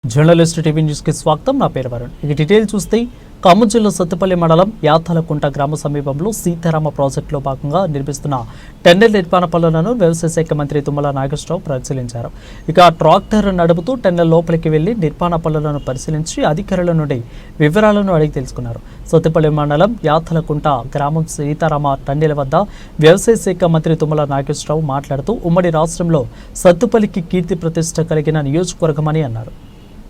Journalist TV news కి స్వాగతం. నా పేరు వరుణ్. ఈ డీటెయిల్ చూస్తే ఖమ్మం జిల్లా సత్తుపల్లి మండలం యాతలకుంట గ్రామ సమీపంలో సీతారామ ప్రాజెక్టులో భాగంగా నిర్మిస్తున్న టెండర్ నిర్మాణ పనులను వ్యవసాయ శాఖ మంత్రి తుమ్మల నాగేశ్వరరావు పరిశీలించారు. ఇక ట్రాక్టర్ నడుపుతూ టెండర్ లోపలికి వెళ్లి నిర్మాణ పనులను పరిశీలించి అధికారుల నుండి వివరాలను అడిగి తెలుసుకున్నారు. సత్తుపల్లి మండలం యాతలకుంట గ్రామం సీతారామ టెండర్ వద్ద వ్యవసాయ శాఖ మంత్రి తుమ్మల నాగేశ్వరరావు మాట్లాడుతూ ఉమ్మడి రాష్ట్రంలో సత్తుపల్లికి కీర్తి ప్రతిష్ట కలిగిన నియోజకవర్గమని అన్నారు.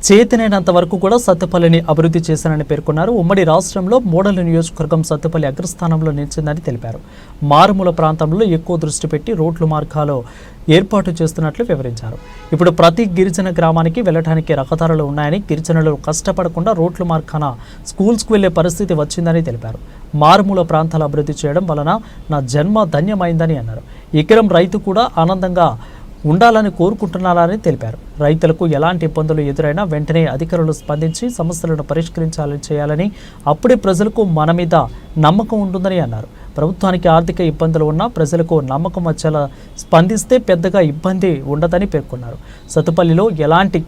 చేతనైనంత వరకు కూడా సత్తుపల్లిని అభివృద్ధి చేశానని పేర్కొన్నారు. ఉమ్మడి రాష్ట్రంలో మోడల్ నియోజకవర్గం సత్తుపల్లి అగ్రస్థానంలో నిలిచిందని తెలిపారు. మారుమూల ప్రాంతంలో ఎక్కువ దృష్టి పెట్టి రోడ్లు మార్గాలు ఏర్పాటు చేస్తున్నట్లు వివరించారు. ఇప్పుడు ప్రతి గిరిజన గ్రామానికి వెళ్లడానికి రహదారులు ఉన్నాయని, గిరిజనులు కష్టపడకుండా రోడ్ల మార్గాన స్కూల్స్కు వెళ్లే పరిస్థితి వచ్చిందని తెలిపారు. మారుమూల ప్రాంతాల అభివృద్ధి చేయడం వలన నా జన్మ ధన్యమైందని అన్నారు. ఎకరం రైతు కూడా ఆనందంగా ఉండాలని కోరుకుంటున్నారని తెలిపారు. రైతులకు ఎలాంటి ఇబ్బందులు ఎదురైనా వెంటనే అధికారులు స్పందించి సమస్యలను పరిష్కరించాలని చేయాలని, అప్పుడే ప్రజలకు మన మీద నమ్మకం ఉంటుందని అన్నారు. ప్రభుత్వానికి ఆర్థిక ఇబ్బందులు ఉన్నా ప్రజలకు నమ్మకం వచ్చేలా స్పందిస్తే పెద్దగా ఇబ్బంది ఉండదని పేర్కొన్నారు. సత్తుపల్లిలో ఎలాంటి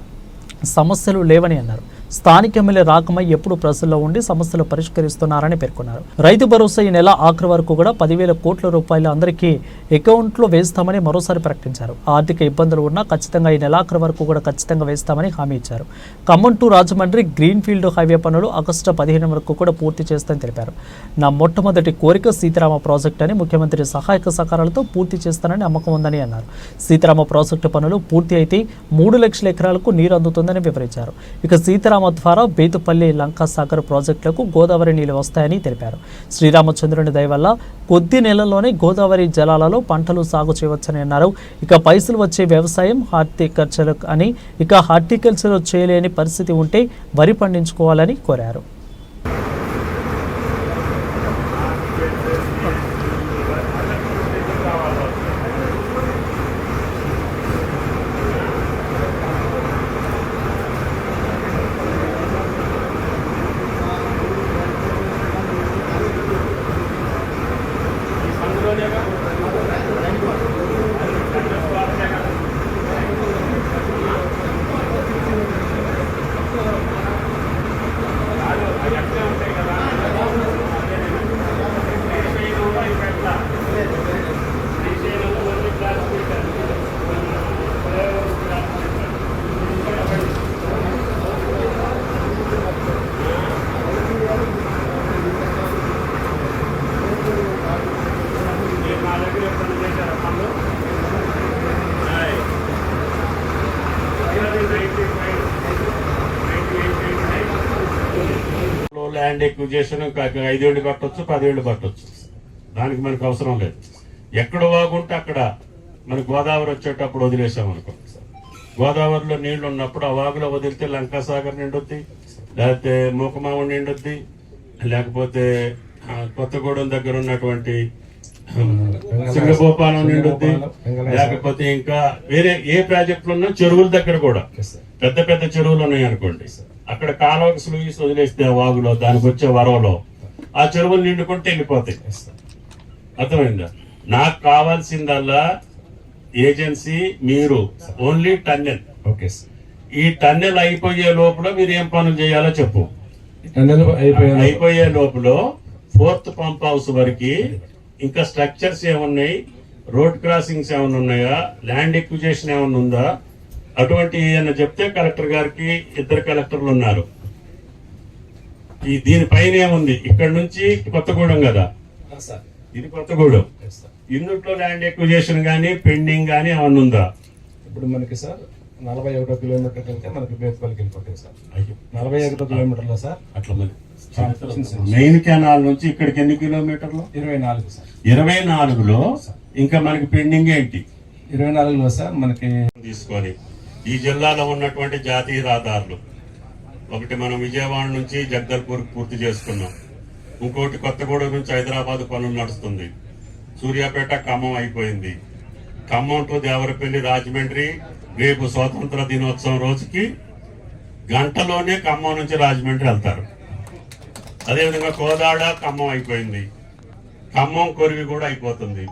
సమస్యలు లేవని అన్నారు. స్థానిక ఎమ్మెల్యే రాకమై ఎప్పుడు ప్రజల్లో ఉండి సమస్యలు పరిష్కరిస్తున్నారని పేర్కొన్నారు. రైతు భరోసా ఈ నెల ఆఖరి వరకు కూడా 10,000 కోట్ల రూపాయలు అందరికీ అకౌంట్లో వేస్తామని మరోసారి ప్రకటించారు. ఆర్థిక ఇబ్బందులు ఉన్నా ఖచ్చితంగా ఈ నెలాఖరు వరకు కూడా ఖచ్చితంగా వేస్తామని హామీ ఇచ్చారు. Khammam to Rajahmundry greenfield highway పనులు ఆగస్టు 15 వరకు కూడా పూర్తి చేస్తామని తెలిపారు. నా మొట్టమొదటి కోరిక సీతారామ ప్రాజెక్టు అని, ముఖ్యమంత్రి సహాయక సహకారాలతో పూర్తి చేస్తానని నమ్మకం ఉందని అన్నారు. సీతారామ ప్రాజెక్టు పనులు పూర్తి అయితే 3 లక్షల ఎకరాలకు నీరు అందుతుందని వివరించారు. ఇక సీతారామ ద్వారా బేతుపల్లి లంకాసాగర్ ప్రాజెక్టులకు గోదావరి నీళ్లు వస్తాయని తెలిపారు. శ్రీరామచంద్రుని దయ వల్ల కొద్ది నెలల్లోనే గోదావరి జలాలలో పంటలు సాగు చేయవచ్చని అన్నారు. ఇక పైసలు వచ్చే వ్యవసాయం హార్టికల్చర్ అని, ఇక హార్టికల్చర్ చేయలేని పరిస్థితి ఉంటే వరి పండించుకోవాలని కోరారు. ల్యాండ్ ఎక్విజిషన్ 5 ఏళ్ళు పట్టొచ్చు, 10 ఏళ్ళు పట్టొచ్చు. దానికి మనకు అవసరం లేదు. ఎక్కడ వాగుంటే అక్కడ మనకు గోదావరి వచ్చేటప్పుడు వదిలేసామనుకో, గోదావరిలో నీళ్లు ఉన్నప్పుడు ఆ వాగులో వదిలితే లంకాసాగర్ నిండుద్ది, లేకపోతే మూకమావుడు నిండుద్ది, లేకపోతే కొత్తగూడెం దగ్గర ఉన్నటువంటి సింగభూపాలం నిండుద్ది, లేకపోతే ఇంకా వేరే ఏ ప్రాజెక్టులు ఉన్నా చెరువుల దగ్గర కూడా పెద్ద పెద్ద చెరువులు ఉన్నాయి అనుకోండి, అక్కడ కాలువకి స్లూయిస్ వదిలేస్తే వాగులో దానికి వచ్చే వరవలో ఆ చెరువులు నిండుకుంటే వెళ్ళిపోతాయి. అర్థమైందా? నాకు కావాల్సిందల్లా ఏజెన్సీ మీరు ఓన్లీ టన్నెల్. ఈ టన్నెల్ అయిపోయే లోపల మీరు ఏం పనులు చేయాలో చెప్పు. అయిపోయే లోపల 4th పంప్ హౌస్ వరకు ఇంకా స్ట్రక్చర్స్ ఏమున్నాయి, రోడ్ క్రాసింగ్స్ ఏమైనా ఉన్నాయా, ల్యాండ్ ఎక్విజిషన్ ఏమైనా ఉందా, అటువంటి ఏమన్నా చెప్తే కలెక్టర్ గారికి 2 కలెక్టర్లు ఉన్నారు. ఈ దీనిపైన ఏముంది, ఇక్కడ నుంచి కొత్తగూడెం కదా, ఇది కొత్తగూడెం, ఇందుట్లో ల్యాండ్ ఎక్విజిషన్ గానీ పెండింగ్ గానీ ఏమన్నా ఉందా? ఇప్పుడు మనకి సార్ 41 కిలోమీటర్ వెళ్తే మనకి బేతుపల్లికి వెళ్ళిపోతాయి సార్. 41 కిలోమీటర్లో సార్. అట్లా మరి మెయిన్ కెనాల్ నుంచి ఇక్కడికి ఎన్ని కిలోమీటర్లు? 24 సార్. 24లో ఇంకా మనకి పెండింగ్ ఏంటి? 24లో సార్ మనకి తీసుకొని ఈ జిల్లాలో ఉన్నటువంటి జాతీయ రహదారులు ఒకటి మనం విజయవాడ నుంచి జగదల్పూర్ పూర్తి చేసుకున్నాం, ఇంకోటి కొత్తగూడెం నుంచి హైదరాబాద్ పనులు నడుస్తుంది, సూర్యాపేట ఖమ్మం అయిపోయింది, ఖమ్మం టు దేవరపల్లి రాజమండ్రి రేపు స్వాతంత్ర దినోత్సవం రోజుకి గంటలోనే ఖమ్మం నుంచి రాజమండ్రి వెళ్తారు. అదేవిధంగా కోదాడ ఖమ్మం అయిపోయింది, ఖమ్మం కొరివి కూడా అయిపోతుంది,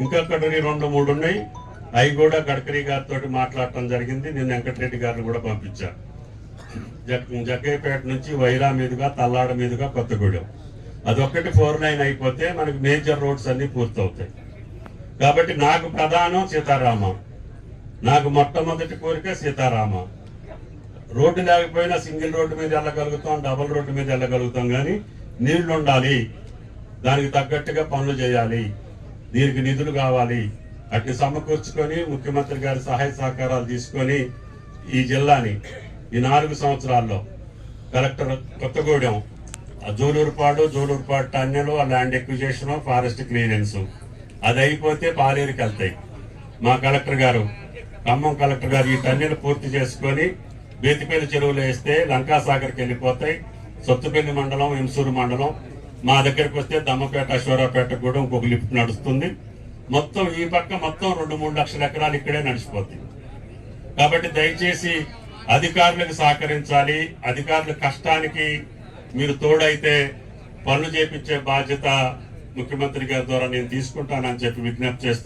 ఇంకా 2-3 ఉన్నాయి. అవి కూడా గడ్కరీ గారితో మాట్లాడటం జరిగింది. నేను వెంకటరెడ్డి గారిని కూడా పంపించాను. జగ్గయ్యపేట నుంచి వైరా మీదుగా తల్లాడ మీదుగా కొత్తగూడెం. అదొక్కటి 4 లైన్ అయిపోతే మనకి మేజర్ రోడ్స్ అన్ని పూర్తవుతాయి. కాబట్టి నాకు ప్రధానం సీతారామ, నాకు మొట్టమొదటి కోరిక సీతారామ. రోడ్డు లేకపోయినా సింగిల్ రోడ్డు మీద వెళ్ళగలుగుతాం, డబుల్ రోడ్డు మీద వెళ్ళగలుగుతాం, కానీ నీళ్లు ఉండాలి, దానికి తగ్గట్టుగా పనులు చేయాలి, దీనికి నిధులు కావాలి. అట్ని సమకూర్చుకొని ముఖ్యమంత్రి గారి సహాయ సహకారాలు తీసుకొని ఈ జిల్లాని ఈ 4 సంవత్సరాల్లో collector Kothagudem, Julurpadu tunnel, land acquisition, forest clearance అది అయిపోతే పాలేరుకి వెళ్తాయి. మా కలెక్టర్ గారు, ఖమ్మం కలెక్టర్ గారు ఈ టన్నెలు పూర్తి చేసుకొని బేతిపల్లి చెరువులు వేస్తే లంకాసాగర్కి వెళ్ళిపోతాయి. సొత్తుపల్లి మండలం, ఎంసూరు మండలం, మా దగ్గరకు వస్తే దమ్మపేట, అశ్వరాపేట కూడా ఇంకొక లిఫ్ట్ నడుస్తుంది. మొత్తం ఈ పక్క మొత్తం 2-3 లక్షల ఎకరాలు ఇక్కడే నడిచిపోతాయి. కాబట్టి దయచేసి అధికారులకు సహకరించాలి. అధికారుల కష్టానికి మీరు తోడైతే పనులు చేపించే బాధ్యత ముఖ్యమంత్రి గారి ద్వారా నేను తీసుకుంటానని చెప్పి విజ్ఞప్తి చేస్తూ